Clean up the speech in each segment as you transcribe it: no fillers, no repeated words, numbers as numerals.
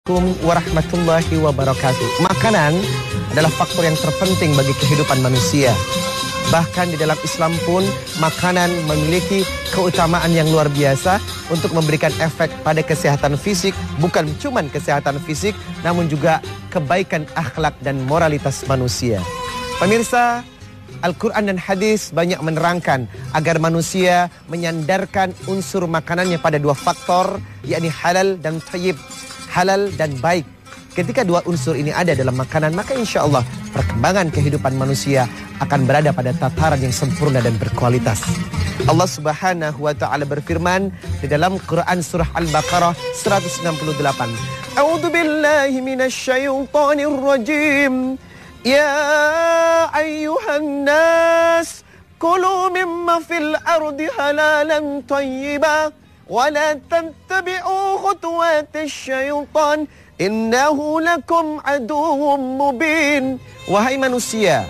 Assalamualaikum warahmatullahi wabarakatuh. Makanan adalah faktor yang terpenting bagi kehidupan manusia. Bahkan di dalam Islam pun makanan memiliki keutamaan yang luar biasa untuk memberikan efek pada kesehatan fisik. Bukan cuma kesehatan fisik, namun juga kebaikan akhlak dan moralitas manusia. Pemirsa, Al-Quran dan hadis banyak menerangkan agar manusia menyandarkan unsur makanannya pada dua faktor, yakni halal dan thayyib. Halal dan baik. Ketika dua unsur ini ada dalam makanan, maka insya Allah perkembangan kehidupan manusia akan berada pada tataran yang sempurna dan berkualitas. Allah Subhanahu wa ta'ala berfirman di dalam Quran surah Al-Baqarah 168. A'udzu billahi minasy syaithanir rajim. Ya ayyuhan nas, kulu mimma fil ardi halalan thayyiban ولا تتبعوا خطوات الشيطان إنه لكم عدو مبين. Wahai manusia,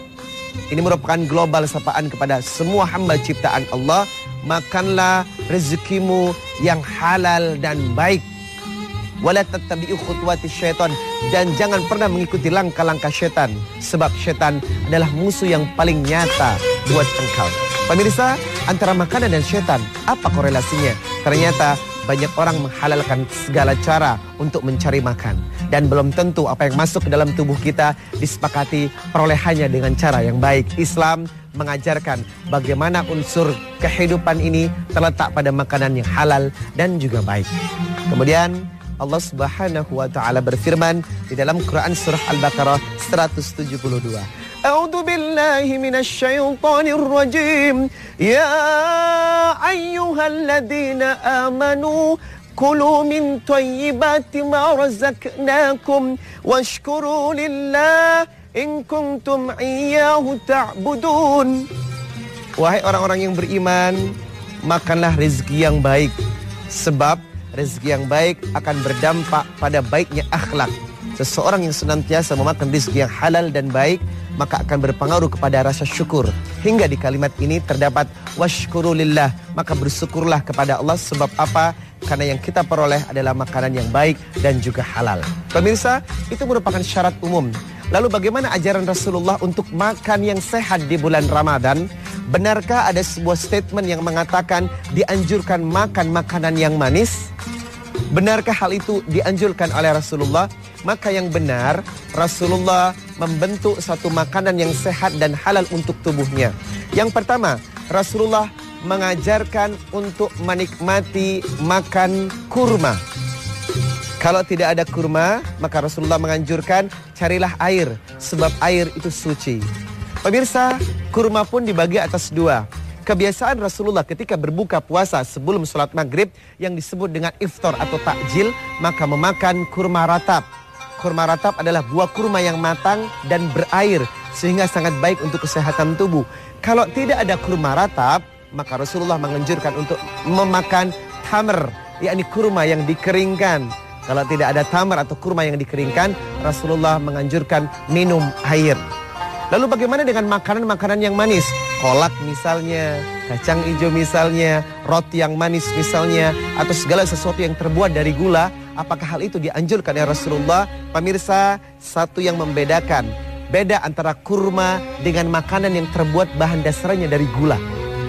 ini merupakan global sapaan kepada semua hamba ciptaan Allah. Makanlah rezekimu yang halal dan baik. Wala tattabi'u khutuwatis syaitan, dan jangan pernah mengikuti langkah-langkah syaitan, sebab syaitan adalah musuh yang paling nyata buat engkau. Pemirsa, antara makanan dan syaitan, apa korelasinya? Ternyata banyak orang menghalalkan segala cara untuk mencari makan. Dan belum tentu apa yang masuk ke dalam tubuh kita disepakati perolehannya dengan cara yang baik. Islam mengajarkan bagaimana unsur kehidupan ini terletak pada makanan yang halal dan juga baik. Kemudian Allah Subhanahu wa ta'ala berfirman di dalam Quran surah Al-Baqarah 172. A'udzu billahi minasy syaithanir rajim. Ya ayyuhalladzina amanu kulu min thayyibati ma razaqnakum washkuru lillah in kuntum iyyahu ta'budun. Wahai orang-orang yang beriman, makanlah rezeki yang baik, sebab rezeki yang baik akan berdampak pada baiknya akhlak. Seseorang yang senantiasa memakan rezeki yang halal dan baik, maka akan berpengaruh kepada rasa syukur. Hingga di kalimat ini terdapat washkuru lillah, maka bersyukurlah kepada Allah. Sebab apa? Karena yang kita peroleh adalah makanan yang baik dan juga halal. Pemirsa, itu merupakan syarat umum. Lalu bagaimana ajaran Rasulullah untuk makan yang sehat di bulan Ramadan? Benarkah ada sebuah statement yang mengatakan dianjurkan makan makanan yang manis? Benarkah hal itu dianjurkan oleh Rasulullah? Maka yang benar, Rasulullah membentuk satu makanan yang sehat dan halal untuk tubuhnya. Yang pertama, Rasulullah mengajarkan untuk menikmati makan kurma. Kalau tidak ada kurma, maka Rasulullah menganjurkan carilah air, sebab air itu suci. Pemirsa, kurma pun dibagi atas dua. Kebiasaan Rasulullah ketika berbuka puasa sebelum sholat maghrib yang disebut dengan iftar atau takjil, maka memakan kurma ratab. Kurma ratab adalah buah kurma yang matang dan berair, sehingga sangat baik untuk kesehatan tubuh. Kalau tidak ada kurma ratab, maka Rasulullah menganjurkan untuk memakan tamar, yakni kurma yang dikeringkan. Kalau tidak ada tamar atau kurma yang dikeringkan, Rasulullah menganjurkan minum air. Lalu bagaimana dengan makanan-makanan yang manis? Kolak misalnya, kacang hijau misalnya, roti yang manis misalnya, atau segala sesuatu yang terbuat dari gula. Apakah hal itu dianjurkan oleh Rasulullah? Pemirsa, satu yang membedakan, beda antara kurma dengan makanan yang terbuat bahan dasarnya dari gula.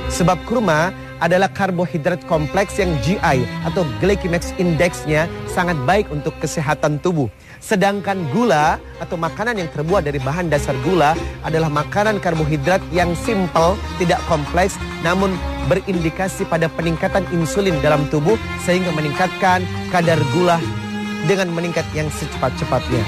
Sebab kurma adalah karbohidrat kompleks yang GI atau glycemic indexnya sangat baik untuk kesehatan tubuh. Sedangkan gula atau makanan yang terbuat dari bahan dasar gula adalah makanan karbohidrat yang simple, tidak kompleks, namun berindikasi pada peningkatan insulin dalam tubuh sehingga meningkatkan kadar gula dengan meningkat yang secepat-cepatnya.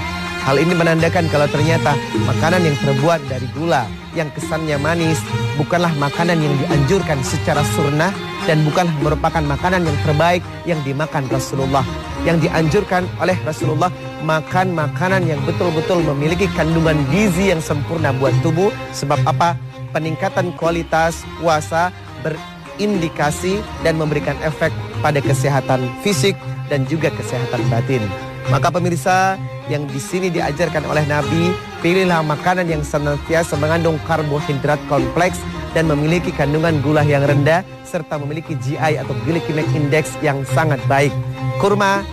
Hal ini menandakan kalau ternyata makanan yang terbuat dari gula yang kesannya manis bukanlah makanan yang dianjurkan secara sunnah dan bukanlah merupakan makanan yang terbaik yang dimakan Rasulullah. Yang dianjurkan oleh Rasulullah, makan makanan yang betul-betul memiliki kandungan gizi yang sempurna buat tubuh. Sebab apa? Peningkatan kualitas puasa berindikasi dan memberikan efek pada kesehatan fisik dan juga kesehatan batin. Maka pemirsa, yang di sini diajarkan oleh Nabi, pilihlah makanan yang senantiasa mengandung karbohidrat kompleks dan memiliki kandungan gula yang rendah serta memiliki GI atau glycemic index yang sangat baik. Kurma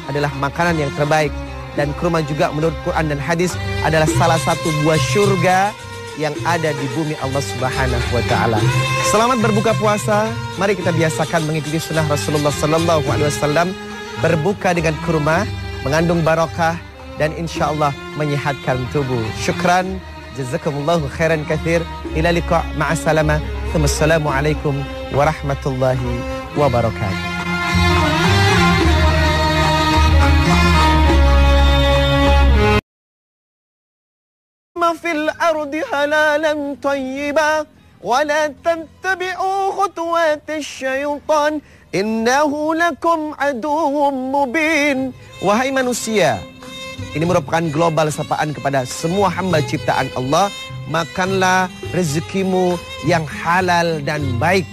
adalah makanan yang terbaik Dan kurma juga menurut Quran dan hadis adalah salah satu buah surga yang ada di bumi Allah Subhanahu wa taala. Selamat berbuka puasa. Mari kita biasakan mengikuti sunnah Rasulullah sallallahu alaihi wasallam. Berbuka dengan kurma mengandung barokah dan insyaallah menyehatkan tubuh. Syukran. Jazakumullahu khairan katsir. Ila liqa' ma'a salama. Assalamualaikum warahmatullahi wabarakatuh. في الأرض حلالا طيبا ولا تتبعوا خطوات الشيطان إنه لكم عدو مبين. Wahai manusia, ini merupakan global sapaan kepada semua hamba ciptaan Allah. Makanlah rezekimu yang halal dan baik.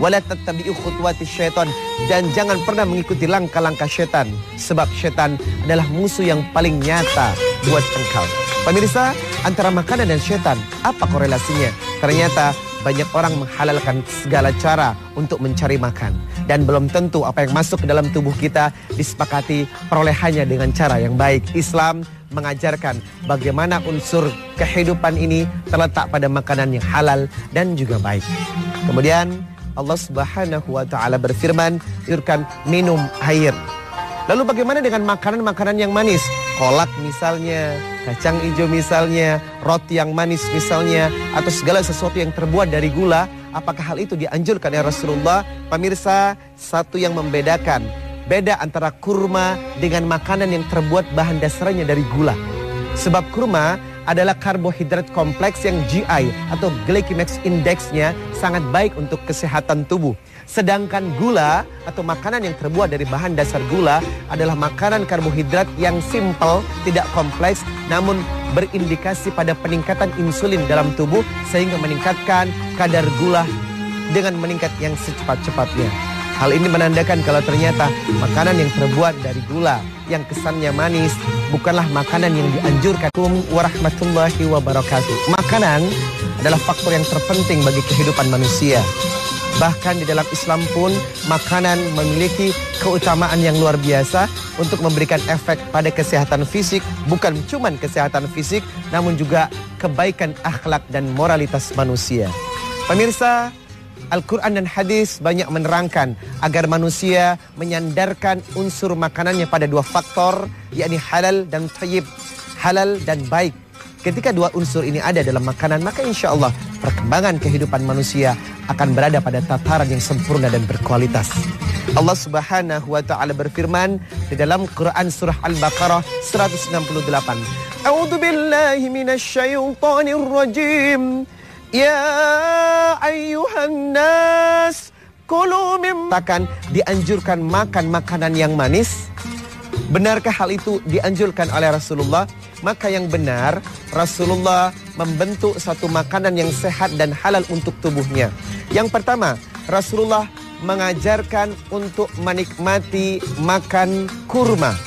Wala tattabi'u khutuwatis syaitan, dan jangan pernah mengikuti langkah-langkah syaitan, sebab syaitan adalah musuh yang paling nyata buat engkau. Pemirsa, antara makanan dan syaitan, apa korelasinya? Ternyata banyak orang menghalalkan segala cara untuk mencari makan. Dan belum tentu apa yang masuk ke dalam tubuh kita disepakati perolehannya dengan cara yang baik. Islam mengajarkan bagaimana unsur kehidupan ini terletak pada makanan yang halal dan juga baik. Kemudian Allah Subhanahu wa taala berfirman, "Yurkan minum air." Lalu bagaimana dengan makanan-makanan yang manis? Kolak misalnya, kacang hijau misalnya, roti yang manis misalnya, atau segala sesuatu yang terbuat dari gula. Apakah hal itu dianjurkan oleh Rasulullah? Pemirsa, satu yang membedakan, beda antara kurma dengan makanan yang terbuat bahan dasarnya dari gula. Sebab kurma adalah karbohidrat kompleks yang GI atau glycemic indexnya sangat baik untuk kesehatan tubuh. Sedangkan gula atau makanan yang terbuat dari bahan dasar gula adalah makanan karbohidrat yang simple, tidak kompleks, namun berindikasi pada peningkatan insulin dalam tubuh sehingga meningkatkan kadar gula dengan meningkat yang secepat-cepatnya. Hal ini menandakan kalau ternyata makanan yang terbuat dari gula yang kesannya manis bukanlah makanan yang dianjurkan. Assalamualaikum warahmatullahi wabarakatuh. Makanan adalah faktor yang terpenting bagi kehidupan manusia. Bahkan di dalam Islam pun makanan memiliki keutamaan yang luar biasa untuk memberikan efek pada kesehatan fisik. Bukan cuma kesehatan fisik, namun juga kebaikan akhlak dan moralitas manusia. Pemirsa, Al-Quran dan hadis banyak menerangkan agar manusia menyandarkan unsur makanannya pada dua faktor, yakni halal dan thayyib, halal dan baik. Ketika dua unsur ini ada dalam makanan, maka insya Allah perkembangan kehidupan manusia akan berada pada tataran yang sempurna dan berkualitas. Allah Subhanahu wa taala berfirman di dalam Quran surah Al-Baqarah 168. A'udzu billahi minasy syaithanir rajim. Ya ayyuhan nas kulu mimmakan, dianjurkan makan makanan yang manis. Benarkah hal itu dianjurkan oleh Rasulullah? Maka yang benar, Rasulullah membentuk satu makanan yang sehat dan halal untuk tubuhnya. Yang pertama, Rasulullah mengajarkan untuk menikmati makan kurma.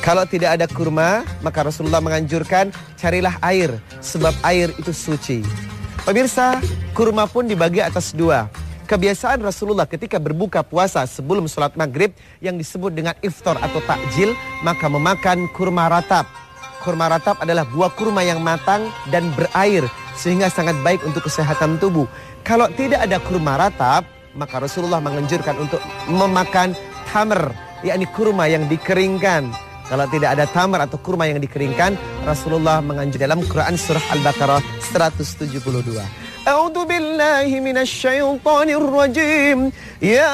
Kalau tidak ada kurma, maka Rasulullah menganjurkan carilah air, sebab air itu suci. Pemirsa, kurma pun dibagi atas dua. Kebiasaan Rasulullah ketika berbuka puasa sebelum sholat maghrib yang disebut dengan iftar atau takjil, maka memakan kurma ratab. Kurma ratab adalah buah kurma yang matang dan berair sehingga sangat baik untuk kesehatan tubuh. Kalau tidak ada kurma ratab, maka Rasulullah menganjurkan untuk memakan tamr, yakni kurma yang dikeringkan. Kalau tidak ada tamr atau kurma yang dikeringkan, Rasulullah menganjurkan dalam Quran surah Al-Baqarah 172. A'udzu billahi minasy syaithanir rajim. Ya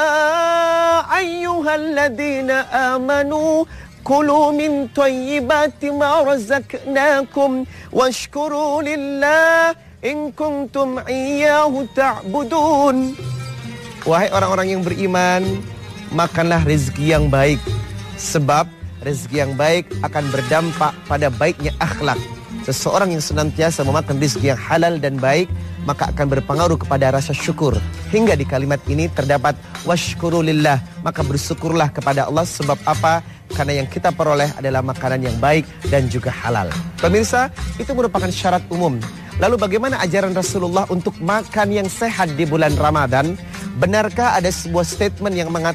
ayyuhalladzina amanu kulu min thayyibati ma razaqnakum washkuru lillah in kuntum iyyahu ta'budun. Wahai orang-orang yang beriman, makanlah rezeki yang baik, sebab rezeki yang baik akan berdampak pada baiknya akhlak. Seseorang yang senantiasa memakan rezeki yang halal dan baik, maka akan berpengaruh kepada rasa syukur. Hingga di kalimat ini terdapat washkuru lillah, maka bersyukurlah kepada Allah. Sebab apa? Karena yang kita peroleh adalah makanan yang baik dan juga halal. Pemirsa, itu merupakan syarat umum. Lalu bagaimana ajaran Rasulullah untuk makan yang sehat di bulan Ramadan? Benarkah ada sebuah statement yang mengatakan